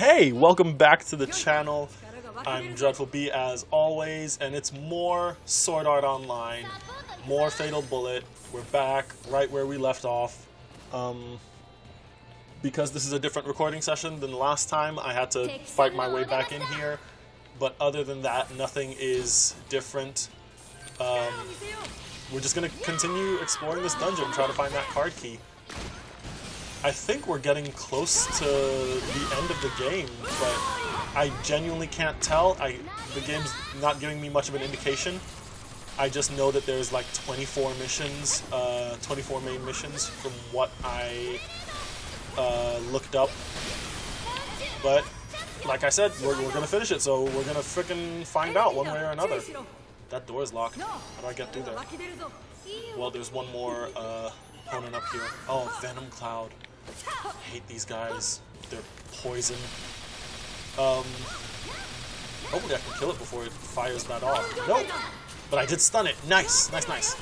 Hey, welcome back to the channel. I'm Dreadful B as always, and it's more Sword Art Online, more Fatal Bullet. We're back right where we left off. Because this is a different recording session than the last time, I had to fight my way back in here. But other than that, nothing is different. We're just gonna continue exploring this dungeon, try to find that card key. I think we're getting close to the end of the game, but I genuinely can't tell. The game's not giving me much of an indication. I just know that there's like 24 missions, 24 main missions from what I looked up. But like I said, we're gonna finish it, so we're gonna frickin' find out one way or another. That door is locked. How do I get through there? Well, there's one more opponent up here. Oh, Venom Cloud. I hate these guys. They're poison. Hopefully I can kill it before it fires that off. Nope! But I did stun it. Nice, nice, nice.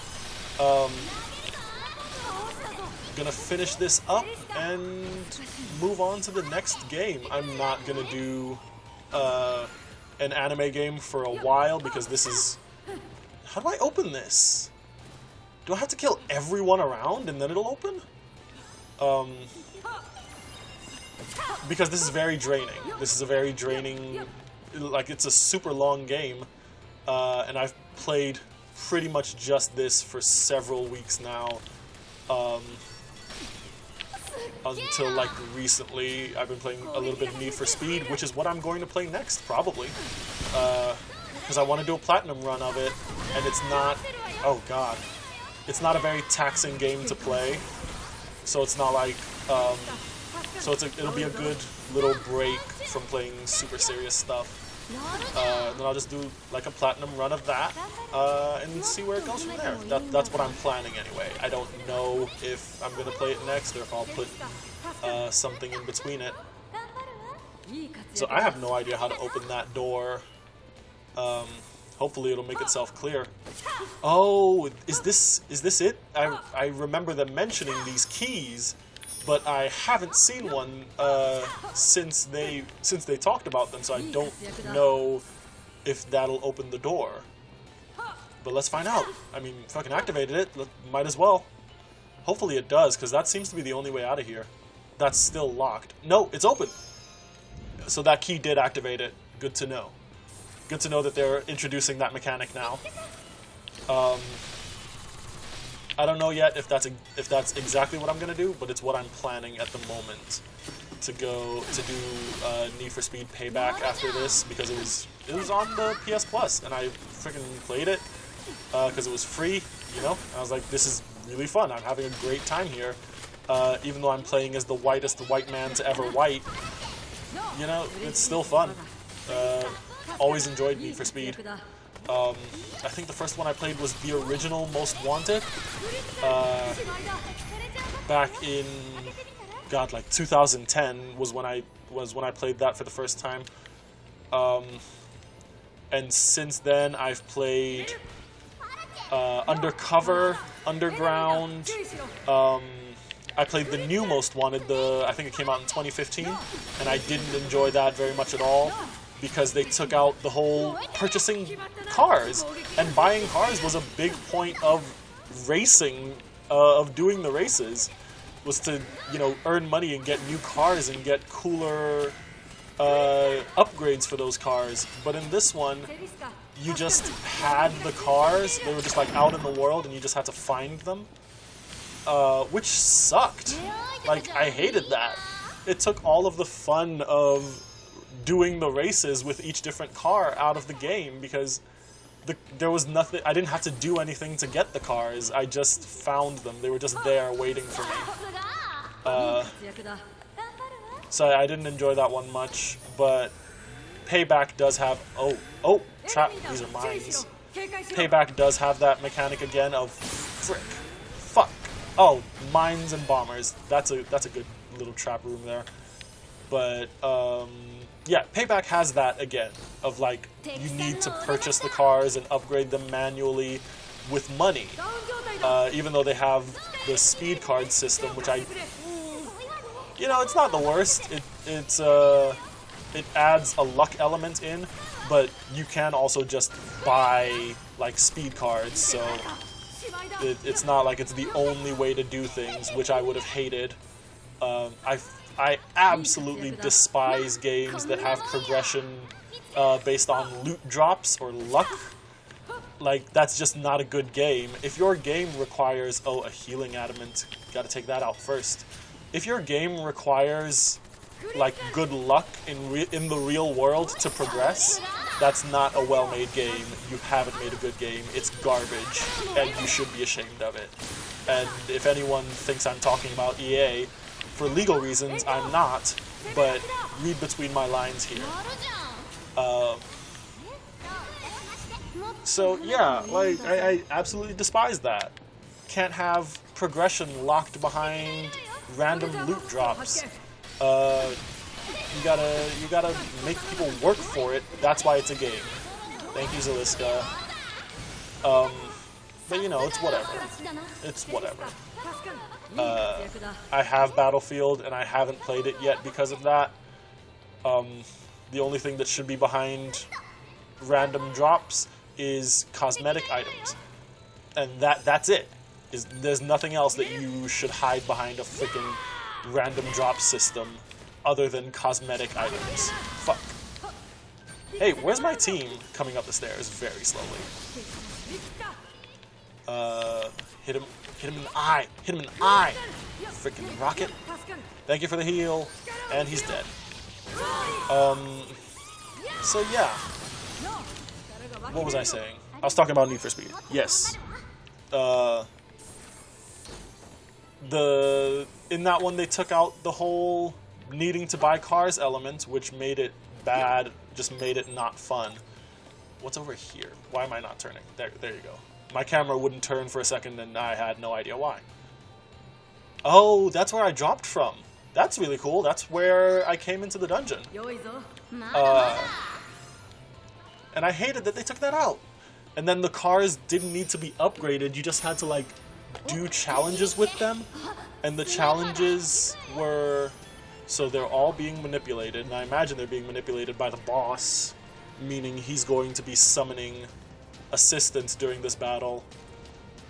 Gonna finish this up and move on to the next game. I'm not gonna do an anime game for a while because this is... How do I open this? Do I have to kill everyone around and then it'll open? Because this is very draining. This is a very draining, like it's a super long game, and I've played pretty much just this for several weeks now. Until like recently, I've been playing a little bit of Need for Speed, which is what I'm going to play next, probably. Because I want to do a platinum run of it, and it's not, oh god, it's not a very taxing game to play. So it's not like, so it'll be a good little break from playing super serious stuff. Then I'll just do like a platinum run of that, and see where it goes from there. That's what I'm planning anyway. I don't know if I'm going to play it next or if I'll put something in between it. So I have no idea how to open that door. Hopefully it'll make itself clear. Oh, is this it? I remember them mentioning these keys, but I haven't seen one since they talked about them, so I don't know if that'll open the door. But let's find out. I mean, fucking activated it. Might as well. Hopefully it does, because that seems to be the only way out of here. That's still locked. No, it's open. So that key did activate it. Good to know. Good to know that they're introducing that mechanic now. I don't know yet if that's exactly what I'm gonna do, but it's what I'm planning at the moment to do Need for Speed Payback after this, because it was on the PS Plus and I freaking played it because it was free, you know. And I was like, this is really fun. I'm having a great time here, even though I'm playing as the whitest white man to ever white. You know, it's still fun. Always enjoyed Need for Speed. I think the first one I played was the original Most Wanted. Back in, God, like 2010 was when I played that for the first time. And since then I've played Undercover, Underground. I played the new Most Wanted. I think it came out in 2015, and I didn't enjoy that very much at all, because they took out the whole purchasing cars, and buying cars was a big point of racing, of doing the races, was to, you know, earn money and get new cars and get cooler upgrades for those cars. But in this one, you just had the cars, they were just like out in the world and you just had to find them, which sucked. Like, I hated that. It took all of the fun of doing the races with each different car out of the game, because there was nothing. I didn't have to do anything to get the cars. I just found them. They were just there waiting for me. So I didn't enjoy that one much, but Payback does have... Oh, trap. These are mines. Payback does have that mechanic again of frick. Fuck. Oh, mines and bombers. That's a good little trap room there. But, yeah, Payback has that again, of like, you need to purchase the cars and upgrade them manually with money. Even though they have the speed card system, which you know, it's not the worst. It's it adds a luck element in, but you can also just buy like speed cards, so it's not like it's the only way to do things, which I would have hated. I absolutely despise games that have progression based on loot drops or luck. Like, that's just not a good game. If your game requires, oh, a healing adamant, gotta take that out first. If your game requires, like, good luck in the real world to progress, that's not a well-made game. You haven't made a good game. It's garbage, and you should be ashamed of it. And if anyone thinks I'm talking about EA, for legal reasons, I'm not, but read between my lines here. So yeah, like, I absolutely despise that. Can't have progression locked behind random loot drops. You gotta make people work for it. That's why it's a game. Thank you, Zaliska. But you know, it's whatever. It's whatever. I have Battlefield and I haven't played it yet because of that. The only thing that should be behind random drops is cosmetic items, and that's it. There's nothing else that you should hide behind a freaking random drop system other than cosmetic items. Fuck. Hey, where's my team coming up the stairs very slowly? Hit him in the eye. Hit him in the eye. Freaking rocket. Thank you for the heal, and he's dead. So yeah. What was I saying? I was talking about Need for Speed. Yes. In that one they took out the whole needing to buy cars element, which made it bad, just made it not fun. What's over here? Why am I not turning? There you go. My camera wouldn't turn for a second and I had no idea why. Oh, that's where I dropped from. That's really cool. That's where I came into the dungeon. And I hated that they took that out. And then the cars didn't need to be upgraded. You just had to, like, do challenges with them. And the challenges were... So they're all being manipulated. And I imagine they're being manipulated by the boss. Meaning he's going to be summoning assistants during this battle.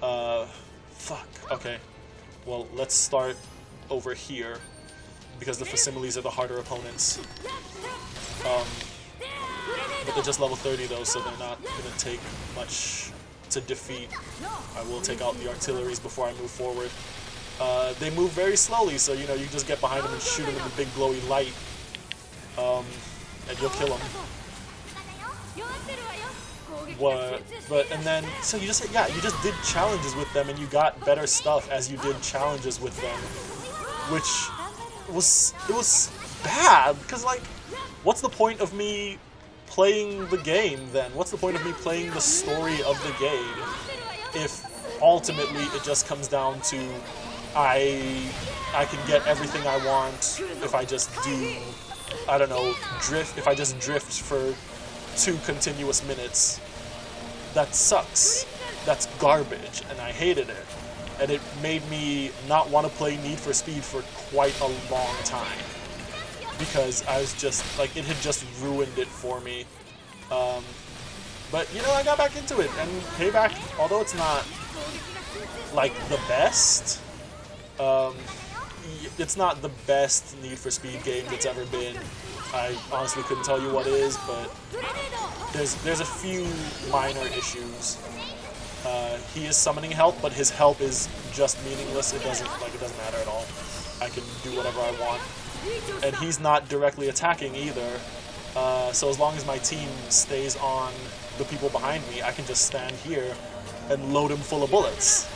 Fuck. Okay. Well, let's start over here. Because the Facsimiles are the harder opponents. But they're just level 30 though, so they're not going to take much to defeat. I will take out the artilleries before I move forward. They move very slowly, so you know, you just get behind them and shoot them in the big glowy light. And you'll kill them. And then, so you just, yeah, you just did challenges with them and you got better stuff as you did challenges with them. Which it was bad, because like, what's the point of me playing the game then? What's the point of me playing the story of the game if ultimately it just comes down to I can get everything I want if I just do, I don't know, drift, if I just drift for 2 continuous minutes. That sucks. That's garbage, and I hated it. And it made me not want to play Need for Speed for quite a long time. Because I was just, like, it had just ruined it for me. But, you know, I got back into it, and Payback, although it's not, like, the best, it's not the best Need for Speed game that's ever been. I honestly couldn't tell you what is, but there's a few minor issues. He is summoning help, but his help is just meaningless. It doesn't matter at all. I can do whatever I want. And he's not directly attacking either. So as long as my team stays on the people behind me, I can just stand here and load him full of bullets.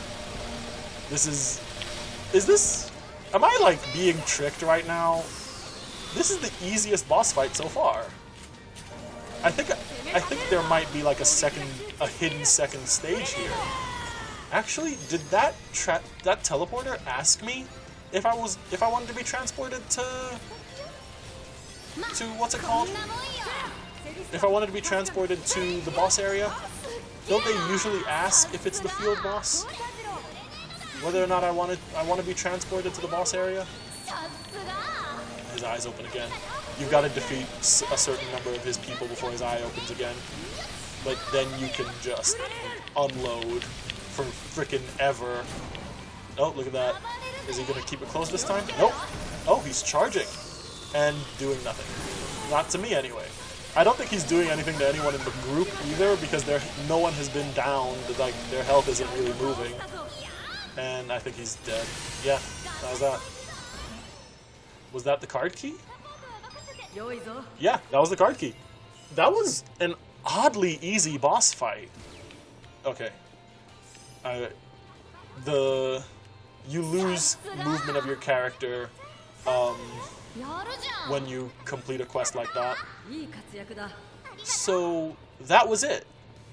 Am I like being tricked right now? This is the easiest boss fight so far. I think there might be like a hidden second stage here. Actually, did that teleporter ask me if I wanted to be transported to what's it called? If I wanted to be transported to the boss area? Don't they usually ask if it's the field boss? Whether or not I want to be transported to the boss area? His eyes open again. You've got to defeat a certain number of his people before his eye opens again. But then you can just unload for frickin' ever. Oh, look at that. Is he going to keep it close this time? Nope. Oh, he's charging. And doing nothing. Not to me, anyway. I don't think he's doing anything to anyone in the group either, because no one has been down. Like, their health isn't really moving. And I think he's dead. Yeah, that was that. Was that the card key? Yeah, that was the card key. That was an oddly easy boss fight. Okay. You lose movement of your character when you complete a quest like that. So that was it.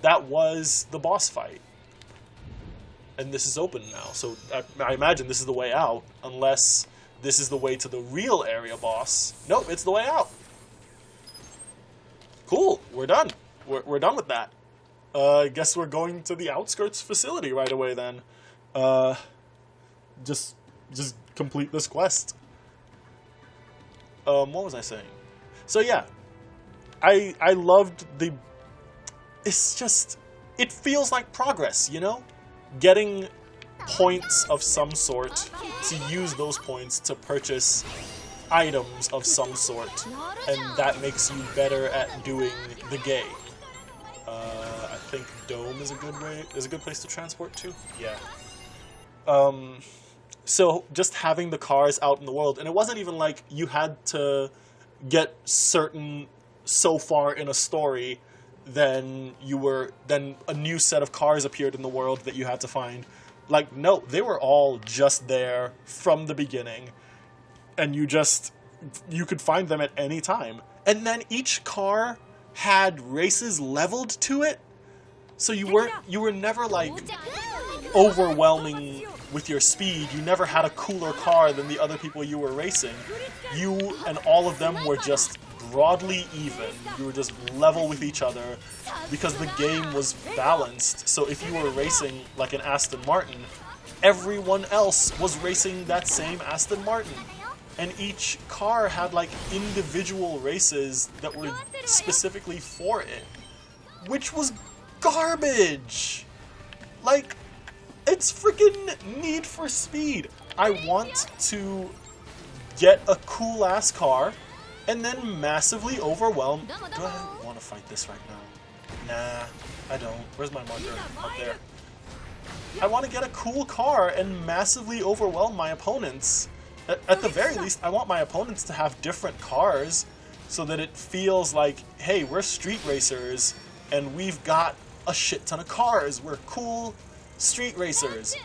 That was the boss fight. And this is open now, so I imagine this is the way out, unless this is the way to the real area boss. Nope, it's the way out. Cool, we're done. We're done with that. I guess we're going to the outskirts facility right away then. Just complete this quest. What was I saying? So yeah, I loved the... It's just... It feels like progress, you know? Getting points of some sort, to use those points to purchase items of some sort, and that makes you better at doing the game. I think Dome is a good place to transport to. Yeah. So just having the cars out in the world, and it wasn't even like you had to get certain so far in a story, then a new set of cars appeared in the world that you had to find. Like, no, they were all just there from the beginning, and you could find them at any time. And then each car had races leveled to it, so you were never like overwhelming with your speed. You never had a cooler car than the other people you were racing. You and all of them were just broadly even. You were just level with each other because the game was balanced. So if you were racing like an Aston Martin, everyone else was racing that same Aston Martin. And each car had like individual races that were specifically for it, which was garbage. Like, it's freaking Need for Speed. I want to get a cool ass car and then massively overwhelm... Do I want to fight this right now? Nah, I don't. Where's my marker? Up there. I want to get a cool car and massively overwhelm my opponents. At the very least, I want my opponents to have different cars so that it feels like, hey, we're street racers and we've got a shit ton of cars. We're cool street racers.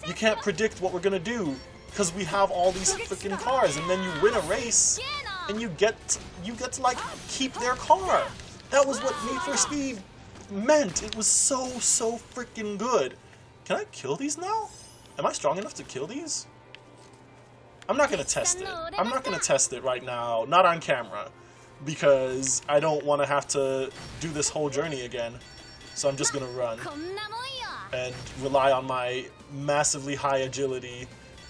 You can't predict what we're going to do because we have all these freaking cars, and then you win a race and you get to like keep their car. That was what Need for Speed meant. It was so freaking good. Can I kill these now? Am I strong enough to kill these? I'm not going to test it. I'm not going to test it right now, not on camera, because I don't want to have to do this whole journey again. So I'm just going to run and rely on my massively high agility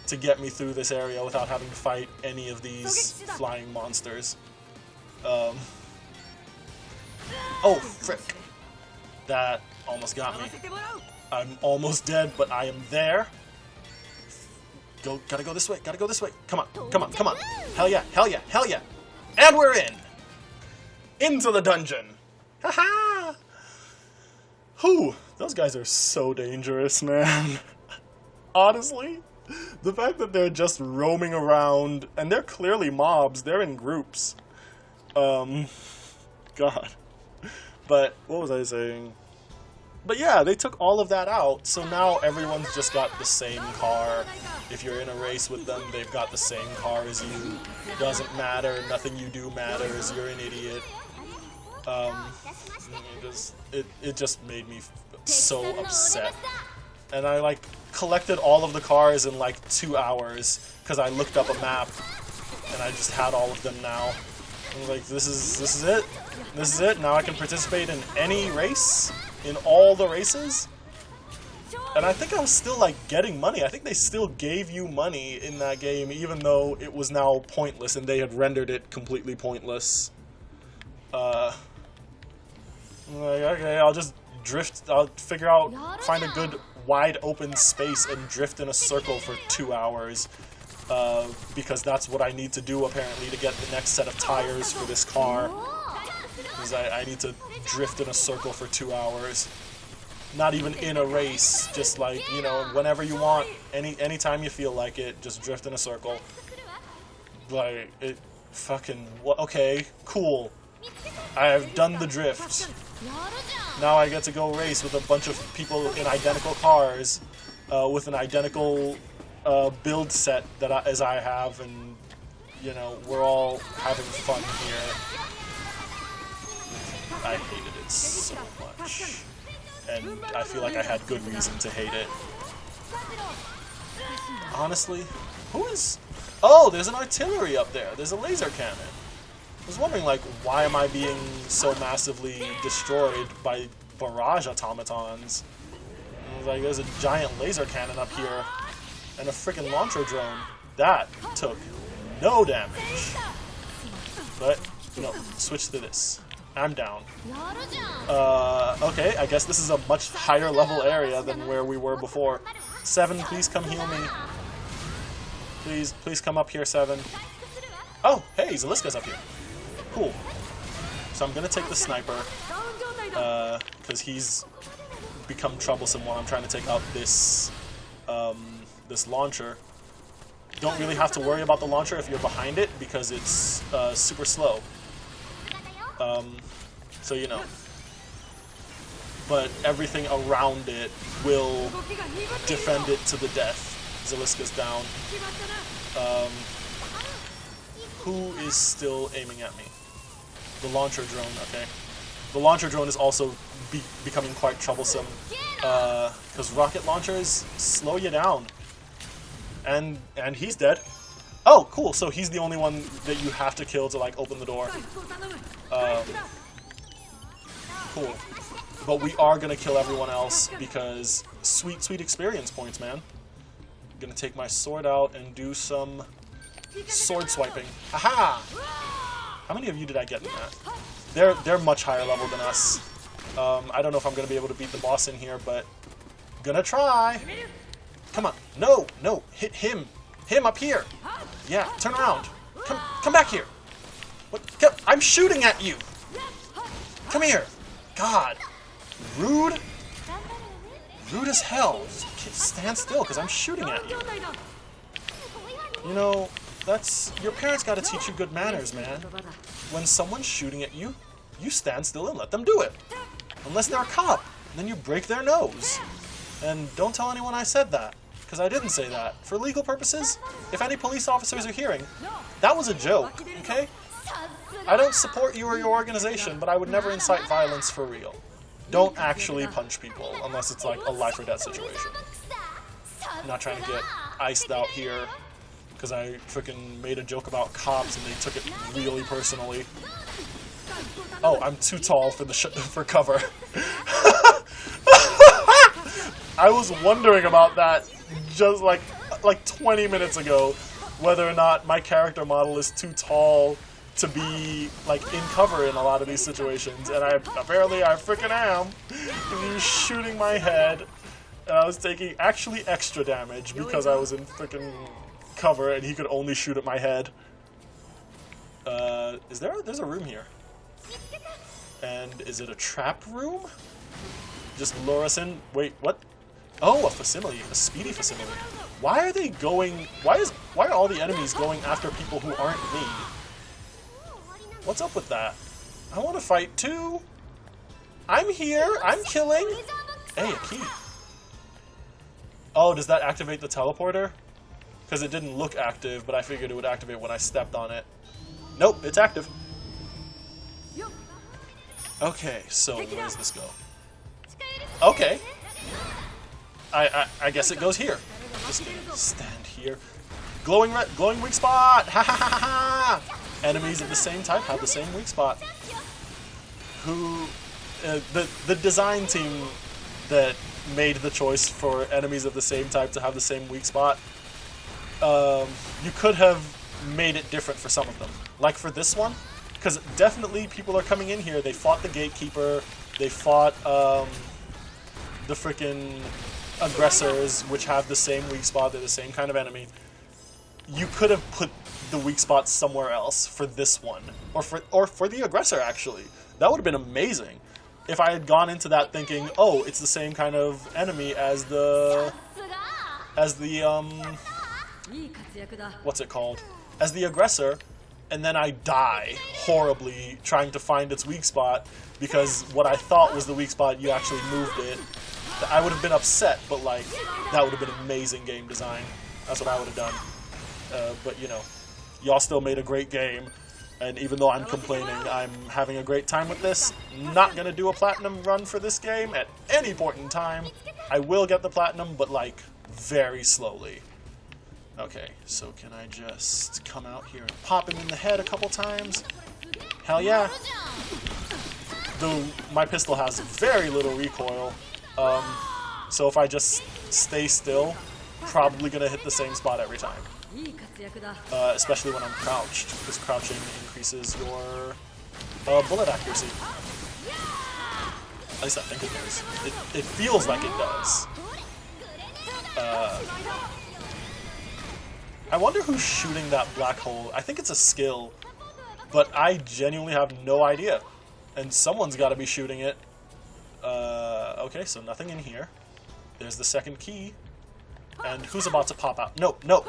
to get me through this area without having to fight any of these flying monsters. Oh, frick. That almost got me. I'm almost dead, but I am there. Gotta go this way, gotta go this way. Come on, come on, come on. Hell yeah, hell yeah, hell yeah. And we're in! Into the dungeon! Haha! Whew, those guys are so dangerous, man. Honestly, the fact that they're just roaming around, and they're clearly mobs, they're in groups. God. But, what was I saying? But yeah, they took all of that out, so now everyone's just got the same car. If you're in a race with them, they've got the same car as you. Doesn't matter, nothing you do matters, you're an idiot. It just made me so upset. And I like collected all of the cars in like 2 hours, because I looked up a map, and I just had all of them now. I was like, this is it? This is it? Now I can participate in any race? In all the races? And I think I was still, like, getting money. I think they still gave you money in that game, even though it was now pointless, and they had rendered it completely pointless. Like, okay, I'll just drift, I'll find a good wide open space and drift in a circle for 2 hours. Because that's what I need to do, apparently, to get the next set of tires for this car. Because I need to drift in a circle for 2 hours. Not even in a race, just like, you know, whenever you want, anytime you feel like it, just drift in a circle. Like, it fucking, okay, cool. I have done the drift. Now I get to go race with a bunch of people in identical cars, with an identical build set that as I have, and, you know, we're all having fun here. I hated it so much. And I feel like I had good reason to hate it. Honestly, who is... Oh, there's an artillery up there. There's a laser cannon. I was wondering, like, why am I being so massively destroyed by barrage automatons? And I was like, there's a giant laser cannon up here. And a freaking launcher drone. That took no damage. But, you know, switch to this. I'm down. Okay, I guess this is a much higher level area than where we were before. 7, please come heal me. Please come up here, 7. Oh, hey, Zaliska's up here. Cool. So I'm gonna take the sniper, because he's become troublesome while I'm trying to take out this, this launcher. Don't really have to worry about the launcher if you're behind it, because it's super slow. So you know. But everything around it will defend it to the death. Zaliska's down. Who is still aiming at me? The launcher drone, okay. The launcher drone is also becoming quite troublesome, because rocket launchers slow you down. And he's dead. Oh, cool, so he's the only one that you have to kill to, like, open the door. Cool. But we are gonna kill everyone else, because sweet, sweet experience points, man. I'm gonna take my sword out and do some sword swiping. Haha! How many of you did I get in that? They're much higher level than us. I don't know if I'm gonna be able to beat the boss in here, but gonna try. Come on, no, hit him up here. Yeah, turn around. Come back here. What? I'm shooting at you. Come here. God, rude as hell. Just stand still, because I'm shooting at you. You know, your parents got to teach you good manners, man. When someone's shooting at you, you stand still and let them do it. Unless they're a cop, then you break their nose. And don't tell anyone I said that, because I didn't say that. For legal purposes, if any police officers are hearing, that was a joke, okay? I don't support you or your organization, but I would never incite violence for real. Don't actually punch people, unless it's like a life or death situation. I'm not trying to get iced out here, because I freaking made a joke about cops and they took it really personally. Oh, I'm too tall for for cover. I was wondering about that just like 20 minutes ago, whether or not my character model is too tall to be like in cover in a lot of these situations, and apparently I freaking am. He was shooting my head, and I was taking actually extra damage because I was in freaking cover, and he could only shoot at my head. There's a room here. And is it a trap room? Just lure us in. Wait, what? Oh, a facility, a speedy facility. Why are all the enemies going after people who aren't me? What's up with that? I want to fight too. I'm here. I'm killing. Hey, a key. Oh, does that activate the teleporter? Because it didn't look active, but I figured it would activate when I stepped on it. Nope, it's active. Okay, so where does this go? Okay. I guess it goes here. Just gonna stand here. Glowing weak spot! Ha ha ha ha ha! Enemies of the same type have the same weak spot. The design team that made the choice for enemies of the same type to have the same weak spot. You could have made it different for some of them. Like for this one, because definitely people are coming in here, they fought the Gatekeeper, they fought the freaking aggressors, which have the same weak spot, they're the same kind of enemy. You could have put the weak spot somewhere else for this one, or for the aggressor actually. That would have been amazing. If I had gone into that thinking, oh, it's the same kind of enemy as the what's it called? As the aggressor, and then I die horribly trying to find its weak spot because what I thought was the weak spot, you actually moved it. I would have been upset, but like, that would have been amazing game design. That's what I would have done. But you know, y'all still made a great game. And even though I'm complaining, I'm having a great time with this. Not gonna do a platinum run for this game at any point in time. I will get the platinum, but like, very slowly. Okay, so can I just come out here and pop him in the head a couple times? Hell yeah! Though my pistol has very little recoil, so if I just stay still, probably gonna hit the same spot every time. Especially when I'm crouched, because crouching increases your bullet accuracy. At least I think it does. It feels like it does. I wonder who's shooting that black hole. I think it's a skill, but I genuinely have no idea. And someone's got to be shooting it. Okay, so nothing in here. There's the second key. And who's about to pop out? No, no!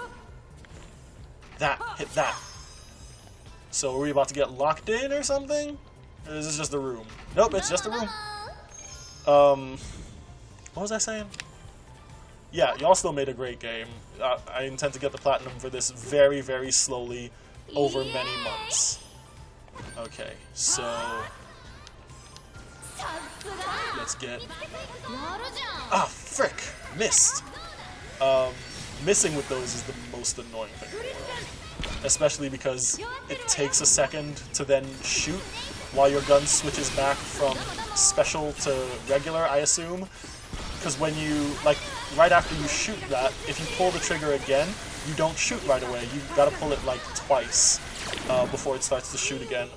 That, hit that. So are we about to get locked in or something? Or is this just a room? Nope, it's just a room. What was I saying? Yeah, y'all still made a great game. I intend to get the platinum for this very, very slowly over many months. Okay, so let's get... Ah, frick! Missed! Missing with those is the most annoying thing in the world. Especially because it takes a second to then shoot while your gun switches back from special to regular, I assume. Because when you, like, right after you shoot that, if you pull the trigger again, you don't shoot right away. You've got to pull it, like, twice before it starts to shoot again.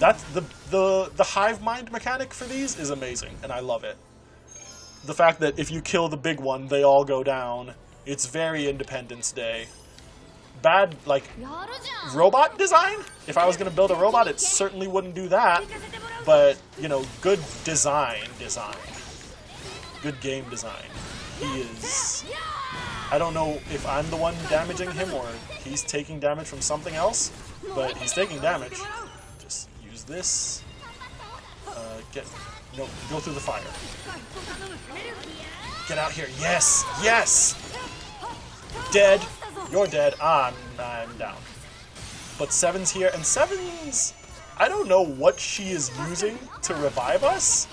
That's the hive mind mechanic for these is amazing, and I love it. The fact that if you kill the big one, they all go down. It's very Independence Day. Bad, like, robot design? If I was going to build a robot, it certainly wouldn't do that. But, you know, good design. Good game design. He is... I don't know if I'm the one damaging him or he's taking damage from something else, but he's taking damage. Just use this. No, go through the fire. Get out here. Yes! Yes! Dead. You're dead. I'm down. But Seven's here, and Seven's... I don't know what she is using to revive us,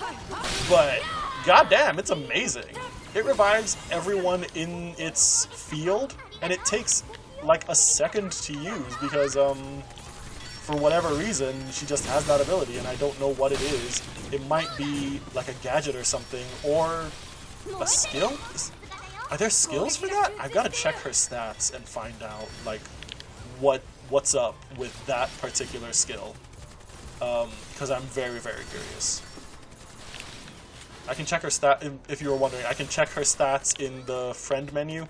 but goddamn, it's amazing. It revives everyone in its field, and it takes like a second to use because, for whatever reason, she just has that ability, and I don't know what it is. It might be like a gadget or something, or a skill? Are there skills for that? I've got to check her stats and find out, like, what's up with that particular skill. Because I'm very, very curious. I can check her stat, if you were wondering, I can check her stats in the friend menu.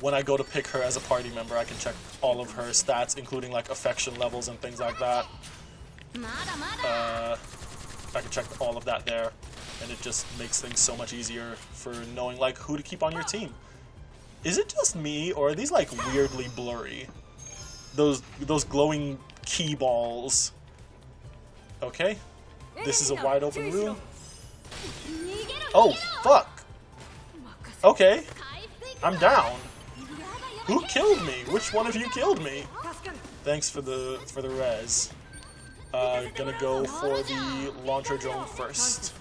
When I go to pick her as a party member, I can check all of her stats, including like affection levels and things like that. I can check all of that there, and it just makes things so much easier for knowing like who to keep on your team. Is it just me, or are these like weirdly blurry? Those glowing key balls. Okay, this is a wide open room. Oh fuck! Okay, I'm down. Who killed me? Which one of you killed me? Thanks for the res. Gonna go for the launcher drone first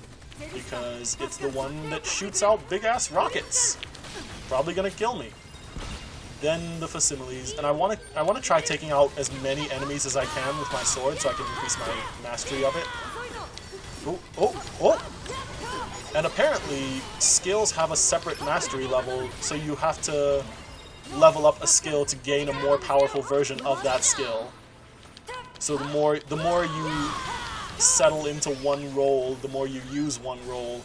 because it's the one that shoots out big ass rockets. Probably gonna kill me. Then the facsimiles, and I want to try taking out as many enemies as I can with my sword so I can increase my mastery of it. Oh, oh, oh! And apparently, skills have a separate mastery level, so you have to level up a skill to gain a more powerful version of that skill. So the more you settle into one role, the more you use one role,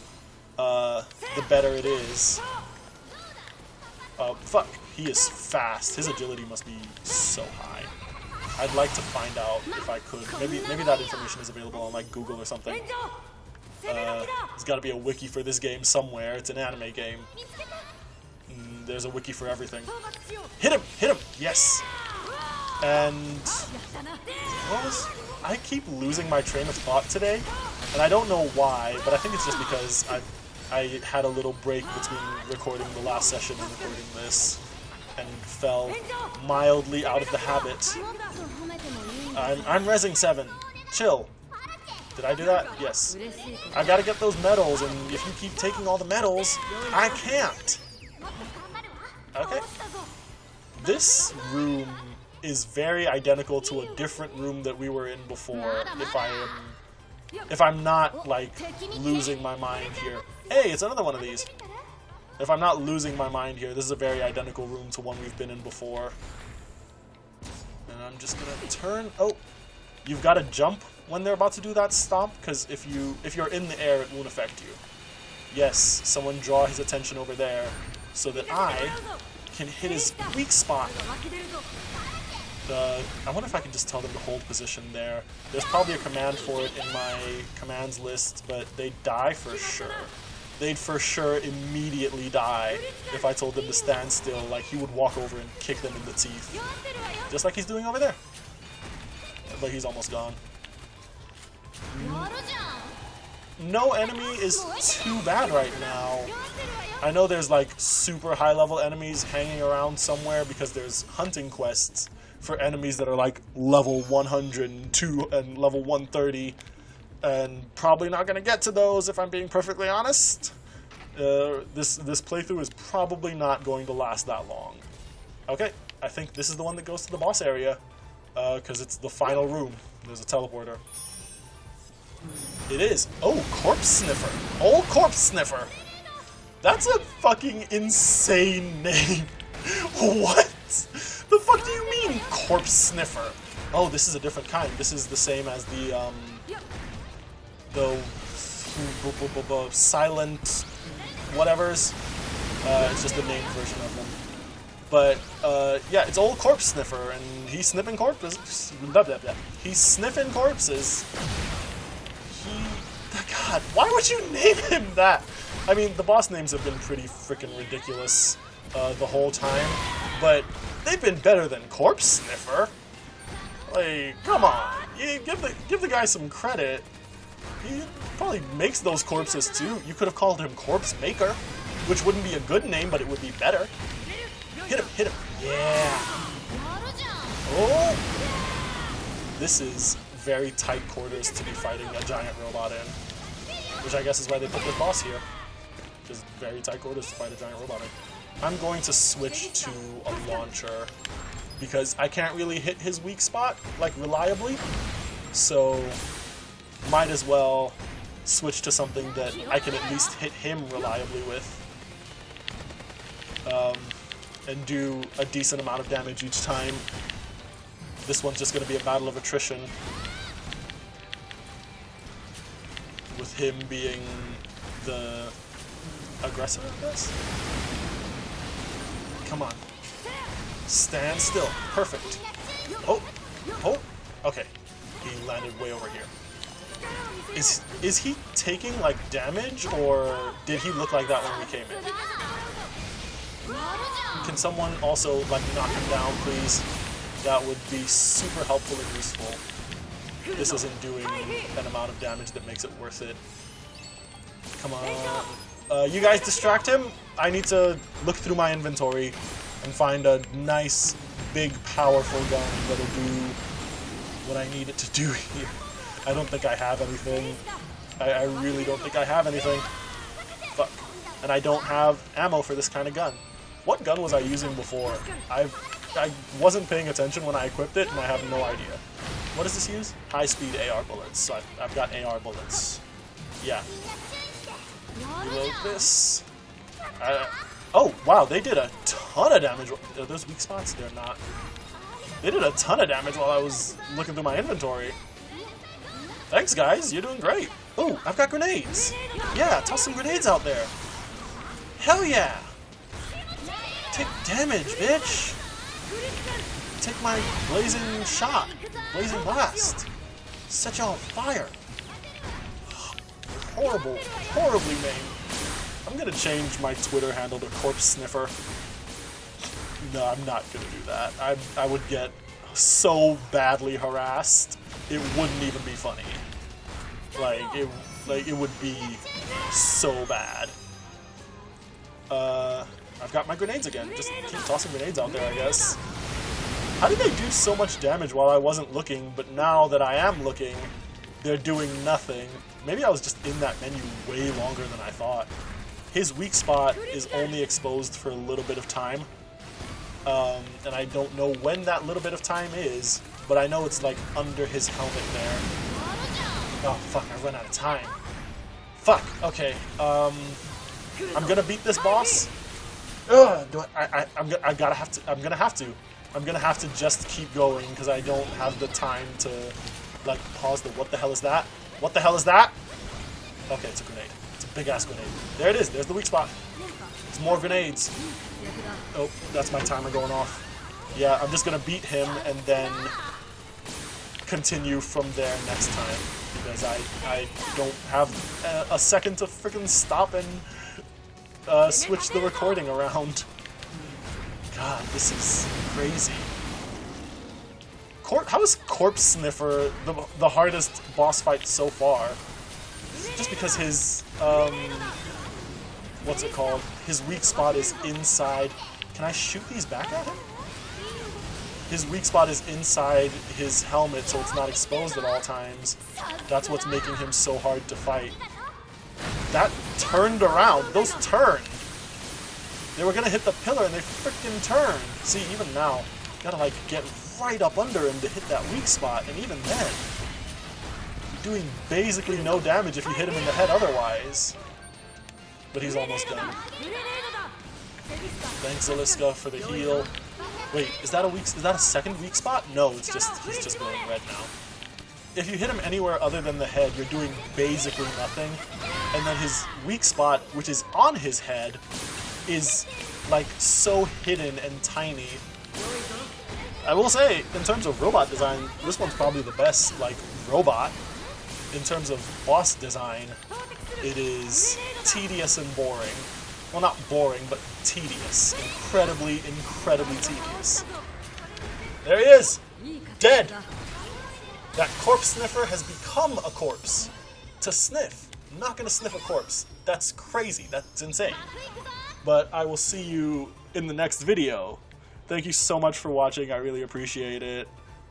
the better it is. Fuck, he is fast. His agility must be so high. I'd like to find out if I could. Maybe that information is available on like Google or something. There's got to be a wiki for this game somewhere. It's an anime game. There's a wiki for everything. Hit him! Hit him! Yes! And I keep losing my train of thought today, and I don't know why, but I think it's just because I had a little break between recording the last session and recording this, and fell mildly out of the habit. I'm rezzing 7. Chill. Did I do that? Yes. I gotta get those medals, and if you keep taking all the medals, I can't. Okay. This room is very identical to a different room that we were in before, if I'm not, like, losing my mind here. Hey, it's another one of these. If I'm not losing my mind here, this is a very identical room to one we've been in before. And I'm just gonna turn... Oh! You've got to jump when they're about to do that stomp, because if you're in the air, it won't affect you. Yes, someone draw his attention over there, so that I can hit his weak spot. I wonder if I can just tell them to hold position there. There's probably a command for it in my commands list, but they'd die for sure. They'd for sure immediately die if I told them to stand still, like he would walk over and kick them in the teeth. Just like he's doing over there. But he's almost gone. No enemy is too bad right now. I know there's like super high level enemies hanging around somewhere because there's hunting quests for enemies that are like level 102 and level 130, and probably not going to get to those if I'm being perfectly honest. This playthrough is probably not going to last that long. Okay, I think this is the one that goes to the boss area, because it's the final room. There's a teleporter. It is. Oh, Corpse Sniffer. Old Corpse Sniffer. That's a fucking insane name. What? The fuck do you mean, Corpse Sniffer? Oh, this is a different kind. This is the same as the silent whatevers. It's just the named version of them. But, yeah, it's old Corpse Sniffer, and he's sniffing corpses. He's sniffing corpses. God, why would you name him that? I mean, the boss names have been pretty freaking ridiculous the whole time, but they've been better than Corpse Sniffer. Like, come on, you give the guy some credit. He probably makes those corpses too. You could have called him Corpse Maker, which wouldn't be a good name, but it would be better. Hit him, hit him. Yeah. Oh. This is very tight quarters to be fighting a giant robot in, which I guess is why they put this boss here. Just very tight quarters to fight a giant robot in. I'm going to switch to a launcher because I can't really hit his weak spot, like, reliably. So, might as well switch to something that I can at least hit him reliably with. And do a decent amount of damage each time. This one's just going to be a battle of attrition, with him being the aggressor of this. Come on. Stand still. Perfect. Oh. Oh. Okay. He landed way over here. Is he taking, like, damage, or did he look like that when we came in? Can someone also, like, knock him down, please? That would be super helpful and useful. This isn't doing an amount of damage that makes it worth it. Come on. You guys distract him. I need to look through my inventory and find a nice, big, powerful gun that'll do what I need it to do here. I don't think I have anything. I really don't think I have anything. Fuck. And I don't have ammo for this kind of gun. What gun was I using before? I wasn't paying attention when I equipped it, and I have no idea. What does this use? High-speed AR bullets. So I've got AR bullets. Yeah. Reload this. Oh, wow, they did a ton of damage. Are those weak spots? They're not. They did a ton of damage while I was looking through my inventory. Thanks, guys. You're doing great. Oh, I've got grenades. Yeah, toss some grenades out there. Hell yeah. Take damage, bitch. Take my blazing shot. Blazing blast. Set you on fire. Horrible. Horribly named. I'm gonna change my Twitter handle to Corpse Sniffer. No, I'm not gonna do that. I would get so badly harassed, it wouldn't even be funny. It would be so bad. I've got my grenades again. Just keep tossing grenades out there, I guess. How did they do so much damage while I wasn't looking, but now that I am looking, they're doing nothing? Maybe I was just in that menu way longer than I thought. His weak spot is only exposed for a little bit of time. And I don't know when that little bit of time is, but I know it's like under his helmet there. Oh fuck, I run out of time. Fuck, okay. I'm gonna beat this boss. I'm gonna have to just keep going because I don't have the time to like pause the what the hell is that? What the hell is that? Okay, it's a grenade. It's a big ass grenade. There it is, there's the weak spot. It's more grenades. Oh, that's my timer going off. Yeah, I'm just gonna beat him and then continue from there next time because I don't have a second to freaking stop and switch the recording around. God, this is crazy. How is Corpse Sniffer the hardest boss fight so far? Just because his what's it called? His weak spot is inside. Can I shoot these back at him? His weak spot is inside his helmet, so it's not exposed at all times. That's what's making him so hard to fight. That turned around. Those turned. They were gonna hit the pillar and they freaking turned. See, even now, you gotta like get right up under him to hit that weak spot, and even then, you're doing basically no damage if you hit him in the head otherwise. But he's almost done. Thanks, Aliska, for the heal. Wait, is that a second weak spot? No, he's just going red now. If you hit him anywhere other than the head, you're doing basically nothing. And then his weak spot, which is on his head, is like so hidden and tiny. I will say, in terms of robot design, this one's probably the best like robot. In terms of boss design, it is tedious and boring. Well, not boring, but tedious. Incredibly, incredibly tedious. There he is! Dead! That Corpse Sniffer has become a corpse. To sniff. I'm not gonna sniff a corpse. That's crazy. That's insane. But I will see you in the next video. Thank you so much for watching. I really appreciate it.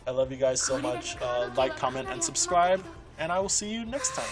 I love you guys so much. Like, comment, and subscribe. And I will see you next time.